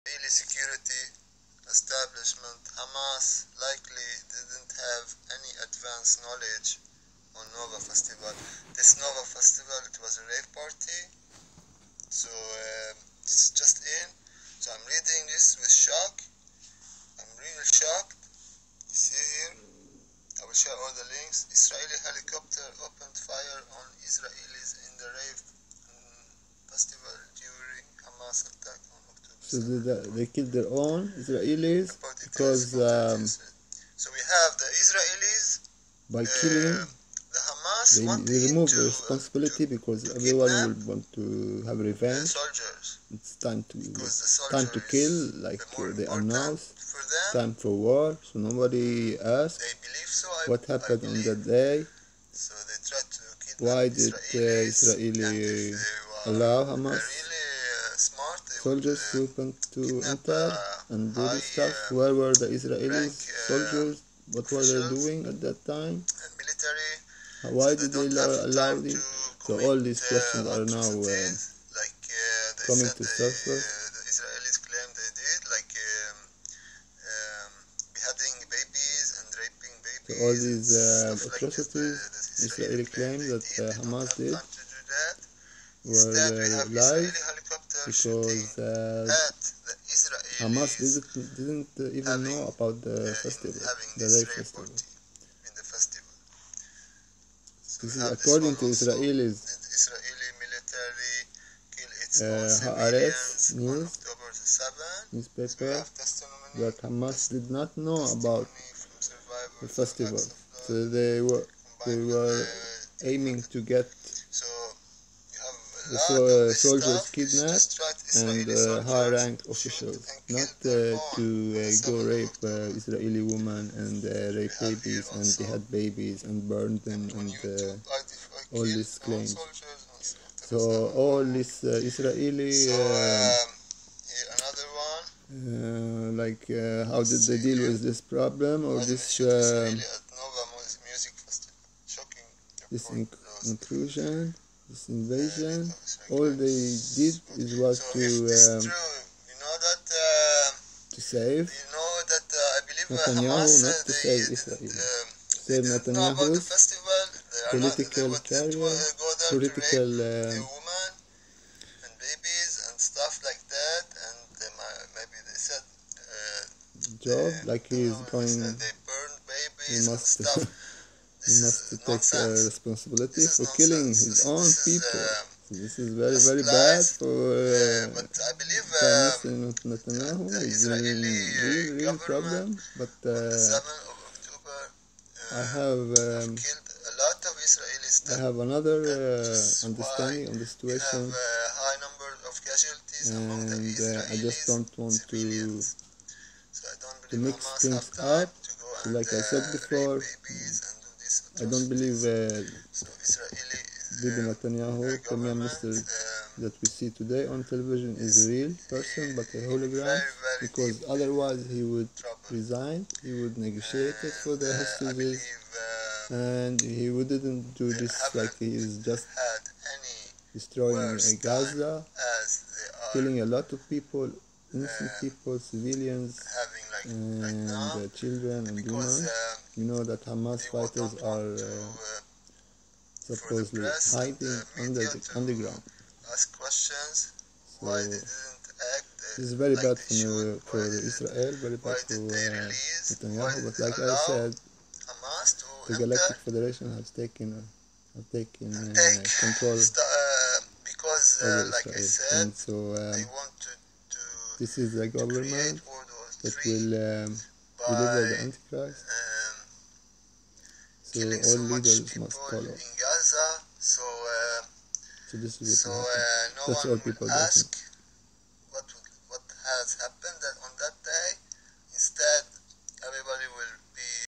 Israeli security establishment, Hamas, likely didn't have any advanced knowledge on 🀭Who Festival. This 🀭Who Festival, it was a rave party, so it's just in. So I'm reading this with shock. I'm really shocked. You see here, I will share all the links. Israeli helicopter opened fire on Israelis in the Rave Festival during Hamas attack on October 7th. So they killed their own Israelis because so we have the Israelis by killing the Hamas they remove the responsibility because everyone will want to have revenge. Soldiers. It's time to kill, like they announced. Time for war, so nobody asked what happened on that day. So they tried to kidnap why did Israeli allow Hamas soldiers to enter and do this stuff? Where were the Israeli soldiers? What were they doing at that time? Why did they allow them? So all these questions are now coming to surface. The Israelis claim they did, like beheading babies and raping babies. So all these atrocities Israeli claim that Hamas did were lies, because Hamas didn't even know about the festival, the Rave Festival. This is according to Israeli Haaretz news newspaper, that Hamas did not know about the festival, so they were aiming to get the soldiers kidnapped and high-rank officials, not to go rape Israeli women and rape babies and behead babies and burn them and all these claims. So all this Israeli how did they deal with this problem, or this intrusion, this invasion? All they did was to save Netanyahu, not to save Israel. Save Netanyahu's political career, political job, like he is going, he must take responsibility for killing his own people. So this is very bad for Prime Minister Netanyahu. He's in real problem. But I have another understanding of the situation, and I just don't want to mix things up. So like I said before, I don't believe Bibi Netanyahu, Prime Minister that we see today on television, is a real person, but a hologram, because otherwise he would resign, he would negotiate it for the hostages, and he wouldn't do this like he is just destroying Gaza, killing a lot of people, innocent people, civilians, and children and women. You know that Hamas fighters are supposedly hiding underground. So this is very bad for Israel, very bad for Netanyahu. But like I said, the Galactic Federation has taken control over Israel, and so this is the government that will deliver the Antichrist. So all leaders must follow. So this is what will happen. That's all people, I think.